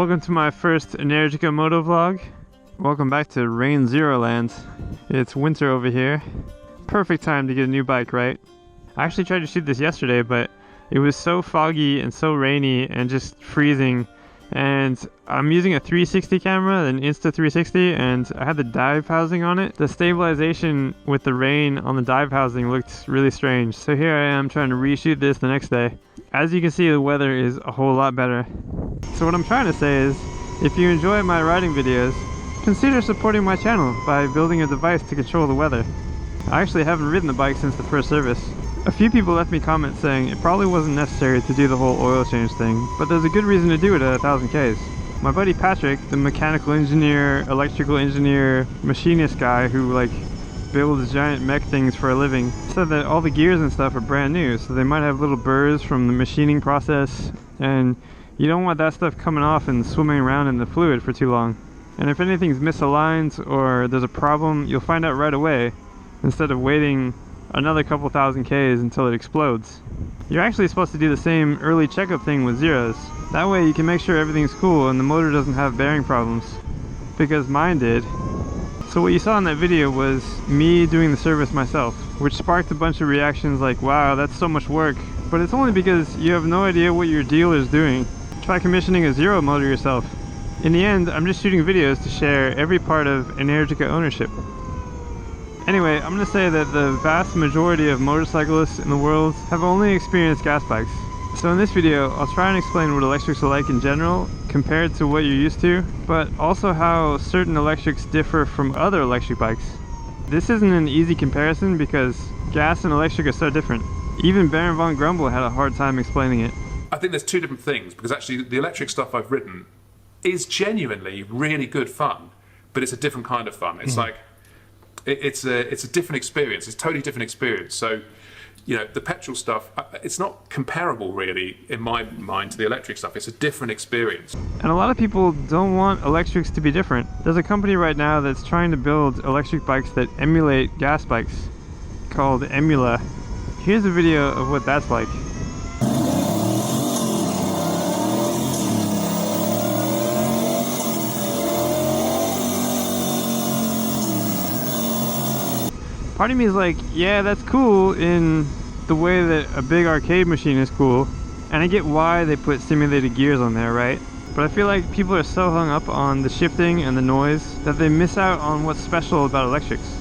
Welcome to my first Energica Motovlog. Welcome back to NewZeroland. It's winter over here. Perfect time to get a new bike, right? I actually tried to shoot this yesterday, but it was so foggy and so rainy and just freezing. And I'm using a 360 camera, an Insta360, and I had the dive housing on it. The stabilization with the rain on the dive housing looked really strange. So here I am trying to reshoot this the next day. As you can see, the weather is a whole lot better. So what I'm trying to say is, if you enjoy my riding videos, consider supporting my channel by building a device to control the weather. I actually haven't ridden the bike since the first service. A few people left me comments saying it probably wasn't necessary to do the whole oil change thing, but there's a good reason to do it at 1000 Ks. My buddy Patrick, the mechanical engineer, electrical engineer, machinist guy who builds giant mech things for a living, said that all the gears and stuff are brand new, so they might have little burrs from the machining process, and you don't want that stuff coming off and swimming around in the fluid for too long. And if anything's misaligned or there's a problem, you'll find out right away, instead of waiting another couple thousand Ks until it explodes. You're actually supposed to do the same early checkup thing with Zeros. That way you can make sure everything's cool and the motor doesn't have bearing problems. Because mine did. So what you saw in that video was me doing the service myself, which sparked a bunch of reactions like, wow, that's so much work. But it's only because you have no idea what your dealer's doing. Try commissioning a Zero motor yourself. In the end, I'm just shooting videos to share every part of Energica ownership. Anyway, I'm going to say that the vast majority of motorcyclists in the world have only experienced gas bikes. So in this video, I'll try and explain what electrics are like in general, compared to what you're used to, but also how certain electrics differ from other electric bikes. This isn't an easy comparison because gas and electric are so different. Even Baron von Grumble had a hard time explaining it. I think there's two different things, because actually the electric stuff I've ridden is genuinely really good fun, but it's a different kind of fun. It's like, it's a different experience. It's a totally different experience. So, you know, the petrol stuff, it's not comparable really in my mind to the electric stuff. It's a different experience. And a lot of people don't want electrics to be different. There's a company right now that's trying to build electric bikes that emulate gas bikes, called Emula. Here's a video of what that's like. Part of me is like, yeah, that's cool in the way that a big arcade machine is cool, and I get why they put simulated gears on there, right? But I feel like people are so hung up on the shifting and the noise that they miss out on what's special about electrics.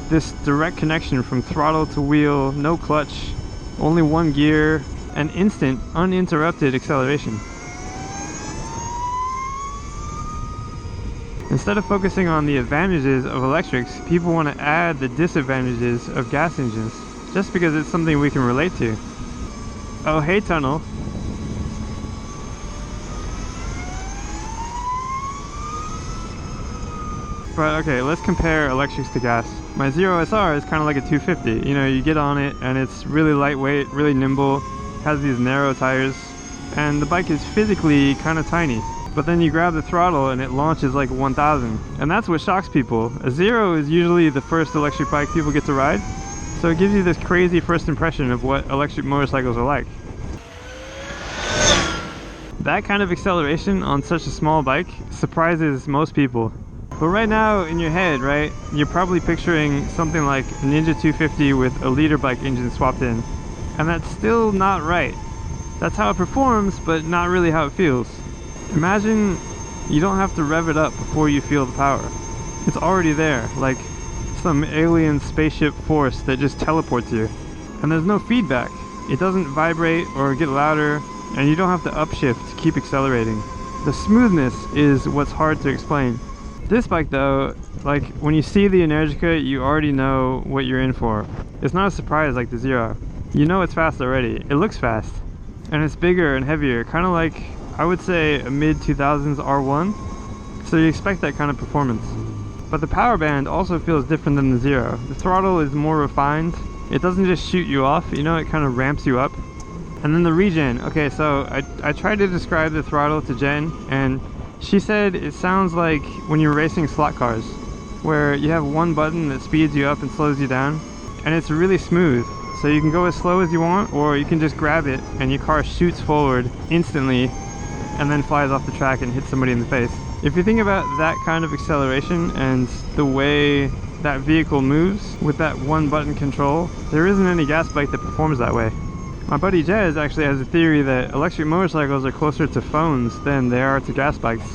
This direct connection from throttle to wheel, no clutch, only one gear, and instant, uninterrupted acceleration. Instead of focusing on the advantages of electrics, people want to add the disadvantages of gas engines, just because it's something we can relate to. Oh, hey tunnel. But okay, let's compare electrics to gas. My Zero SR is kind of like a 250. You know, you get on it and it's really lightweight, really nimble, has these narrow tires, and the bike is physically kind of tiny. But then you grab the throttle and it launches like 1000. And that's what shocks people. A Zero is usually the first electric bike people get to ride. So it gives you this crazy first impression of what electric motorcycles are like. That kind of acceleration on such a small bike surprises most people. But right now in your head, right, you're probably picturing something like a Ninja 250 with a liter bike engine swapped in. And that's still not right. That's how it performs, but not really how it feels. Imagine you don't have to rev it up before you feel the power. It's already there, like some alien spaceship force that just teleports you. And there's no feedback. It doesn't vibrate or get louder, and you don't have to upshift to keep accelerating. The smoothness is what's hard to explain. This bike though, like when you see the Energica, you already know what you're in for. It's not a surprise like the Zero. You know it's fast already. It looks fast. And it's bigger and heavier, kind of like, I would say, a mid-2000s R1, so you expect that kind of performance. But the power band also feels different than the Zero. The throttle is more refined. It doesn't just shoot you off, you know, it kind of ramps you up. And then the regen. Okay, so I tried to describe the throttle to Jen, and she said it sounds like when you're racing slot cars, where you have one button that speeds you up and slows you down, and it's really smooth. So you can go as slow as you want, or you can just grab it and your car shoots forward instantly and then flies off the track and hits somebody in the face. If you think about that kind of acceleration and the way that vehicle moves with that one button control, there isn't any gas bike that performs that way. My buddy Jez actually has a theory that electric motorcycles are closer to phones than they are to gas bikes.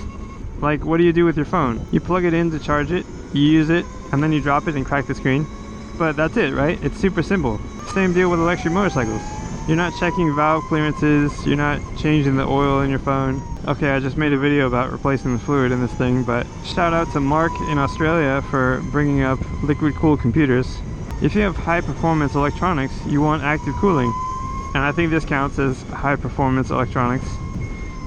Like, what do you do with your phone? You plug it in to charge it, you use it, and then you drop it and crack the screen. But that's it, right? It's super simple. Same deal with electric motorcycles. You're not checking valve clearances, you're not changing the oil in your phone. Okay, I just made a video about replacing the fluid in this thing, but shout out to Mark in Australia for bringing up liquid cooled computers. If you have high performance electronics, you want active cooling. And I think this counts as high performance electronics.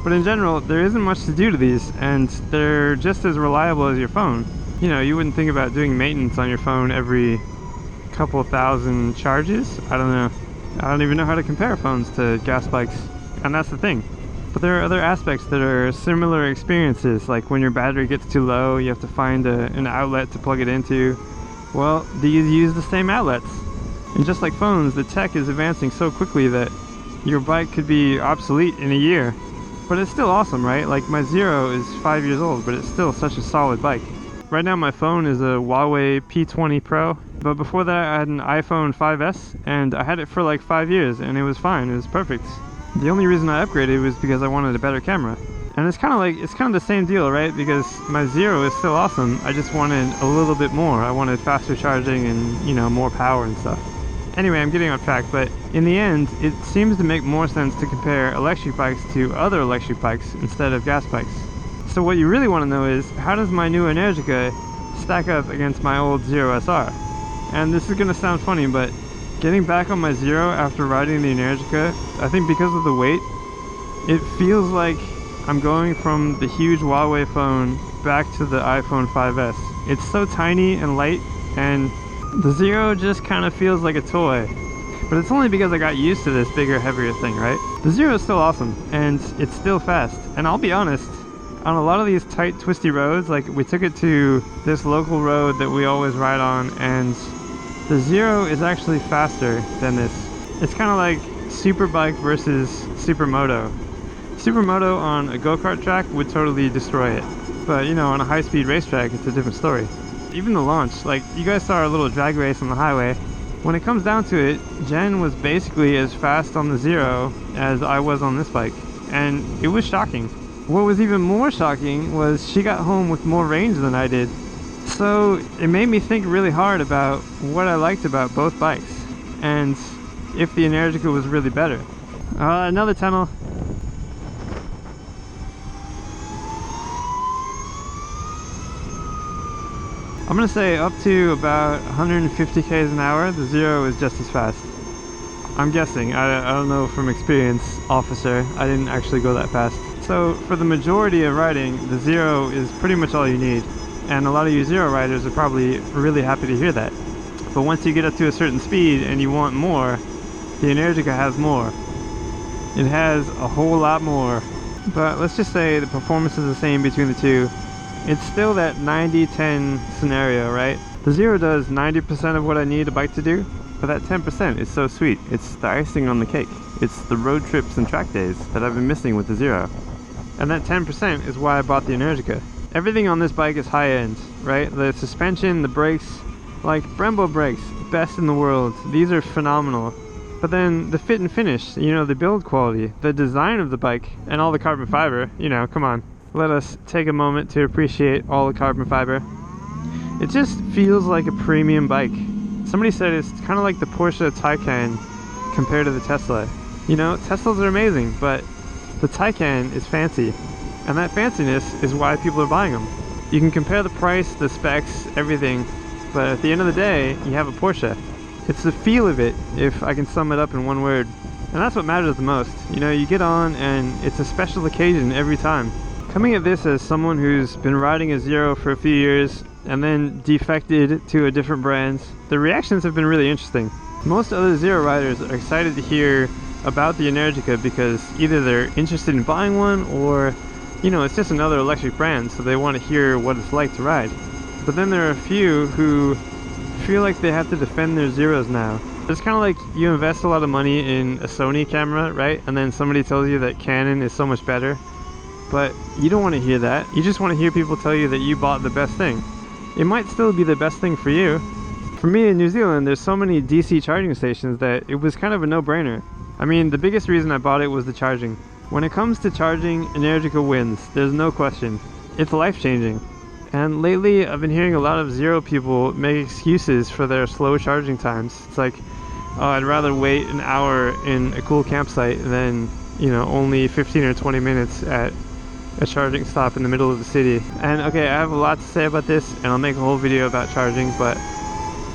But in general, there isn't much to do to these, and they're just as reliable as your phone. You know, you wouldn't think about doing maintenance on your phone every couple thousand charges. I don't know. I don't even know how to compare phones to gas bikes, and that's the thing. But there are other aspects that are similar experiences, like when your battery gets too low, you have to find an outlet to plug it into. Well, these use the same outlets. And just like phones, the tech is advancing so quickly that your bike could be obsolete in a year. But it's still awesome, right? Like my Zero is 5 years old, but it's still such a solid bike. Right now my phone is a Huawei P20 Pro, but before that I had an iPhone 5S, and I had it for like 5 years, and it was fine, it was perfect. The only reason I upgraded was because I wanted a better camera. And it's kind of the same deal, right? Because my Zero is still awesome, I just wanted a little bit more. I wanted faster charging and, you know, more power and stuff. Anyway, I'm getting off track, but in the end, it seems to make more sense to compare electric bikes to other electric bikes instead of gas bikes. So what you really want to know is, how does my new Energica stack up against my old Zero SR? And this is going to sound funny, but getting back on my Zero after riding the Energica, I think because of the weight, it feels like I'm going from the huge Huawei phone back to the iPhone 5S. It's so tiny and light, and the Zero just kind of feels like a toy. But it's only because I got used to this bigger, heavier thing, right? The Zero is still awesome, and it's still fast. And I'll be honest, on a lot of these tight, twisty roads, like we took it to this local road that we always ride on, and the Zero is actually faster than this. It's kind of like Superbike versus Supermoto. Supermoto on a go-kart track would totally destroy it. But, you know, on a high-speed racetrack, it's a different story. Even the launch, like, you guys saw our little drag race on the highway. When it comes down to it, Jen was basically as fast on the Zero as I was on this bike. And it was shocking. What was even more shocking was she got home with more range than I did. So it made me think really hard about what I liked about both bikes, and if the Energica was really better. Another tunnel. I'm gonna say up to about 150 k's an hour, the Zero is just as fast. I'm guessing, I don't know from experience, officer, I didn't actually go that fast. So for the majority of riding, the Zero is pretty much all you need. And a lot of you Zero riders are probably really happy to hear that. But once you get up to a certain speed and you want more, the Energica has more. It has a whole lot more. But let's just say the performance is the same between the two. It's still that 90-10 scenario, right? The Zero does 90% of what I need a bike to do, but that 10% is so sweet. It's the icing on the cake. It's the road trips and track days that I've been missing with the Zero. And that 10% is why I bought the Energica. Everything on this bike is high-end, right? The suspension, the brakes, like Brembo brakes, best in the world. These are phenomenal. But then the fit and finish, you know, the build quality, the design of the bike, and all the carbon fiber, you know, come on. Let us take a moment to appreciate all the carbon fiber. It just feels like a premium bike. Somebody said it's kind of like the Porsche Taycan compared to the Tesla. You know, Teslas are amazing, but the Taycan is fancy. And that fanciness is why people are buying them. You can compare the price, the specs, everything, but at the end of the day, you have a Porsche. It's the feel of it, if I can sum it up in one word. And that's what matters the most. You know, you get on and it's a special occasion every time. Coming at this as someone who's been riding a Zero for a few years and then defected to a different brand, the reactions have been really interesting. Most other Zero riders are excited to hear about the Energica because either they're interested in buying one or, you know, it's just another electric brand, so they want to hear what it's like to ride. But then there are a few who feel like they have to defend their Zeros now. It's kind of like you invest a lot of money in a Sony camera, right? And then somebody tells you that Canon is so much better. but you don't want to hear that. You just want to hear people tell you that you bought the best thing. It might still be the best thing for you. For me in New Zealand, there's so many DC charging stations that it was kind of a no-brainer. I mean, the biggest reason I bought it was the charging. When it comes to charging, Energica wins. There's no question. It's life-changing. And lately, I've been hearing a lot of Zero people make excuses for their slow charging times. It's like, oh, I'd rather wait an hour in a cool campsite than, you know, only 15 or 20 minutes at a charging stop in the middle of the city. And okay, I have a lot to say about this, and I'll make a whole video about charging, but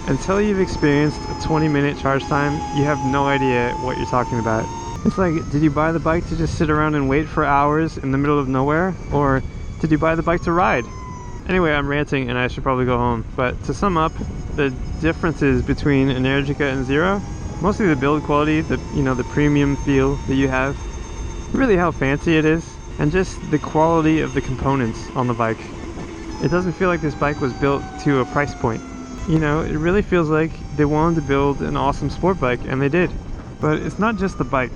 until you've experienced a 20-minute charge time, you have no idea what you're talking about. It's like, did you buy the bike to just sit around and wait for hours in the middle of nowhere? Or did you buy the bike to ride? Anyway, I'm ranting and I should probably go home. But to sum up, the differences between Energica and Zero, mostly the build quality, the premium feel that you have, really how fancy it is, and just the quality of the components on the bike. It doesn't feel like this bike was built to a price point. You know, it really feels like they wanted to build an awesome sport bike, and they did. But it's not just the bike.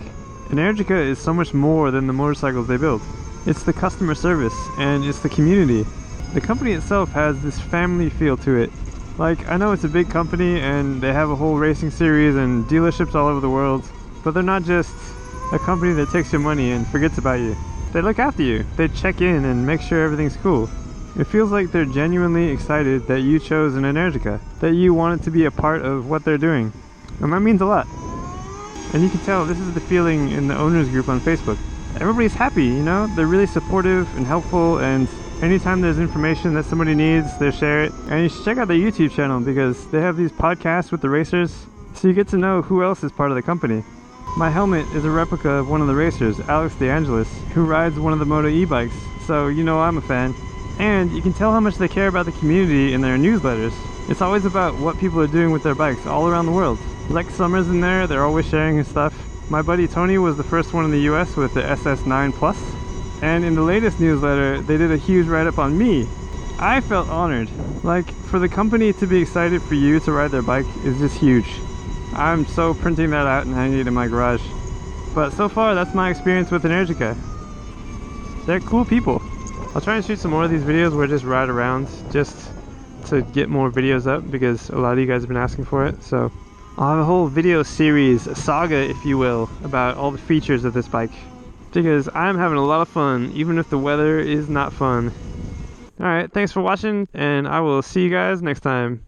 Energica is so much more than the motorcycles they build. It's the customer service, and it's the community. The company itself has this family feel to it. Like, I know it's a big company and they have a whole racing series and dealerships all over the world, but they're not just a company that takes your money and forgets about you. They look after you. They check in and make sure everything's cool. It feels like they're genuinely excited that you chose an Energica, that you wanted to be a part of what they're doing. And that means a lot. And you can tell this is the feeling in the owners group on Facebook. Everybody's happy, you know? They're really supportive and helpful, and anytime there's information that somebody needs, they share it. And you should check out their YouTube channel because they have these podcasts with the racers, so you get to know who else is part of the company. My helmet is a replica of one of the racers, Alex DeAngelis, who rides one of the Moto e-bikes, so you know I'm a fan. And you can tell how much they care about the community in their newsletters. It's always about what people are doing with their bikes all around the world. Lex Summers in there, they're always sharing his stuff. My buddy Tony was the first one in the US with the SS9 Plus. And in the latest newsletter, they did a huge write-up on me. I felt honored. Like, for the company to be excited for you to ride their bike is just huge. I'm so printing that out and hanging it in my garage. But so far, that's my experience with Energica. They're cool people. I'll try and shoot some more of these videos where I just ride around just to get more videos up because a lot of you guys have been asking for it. So I'll have a whole video series, a saga if you will, about all the features of this bike. Because I'm having a lot of fun, even if the weather is not fun. Alright, thanks for watching, and I will see you guys next time.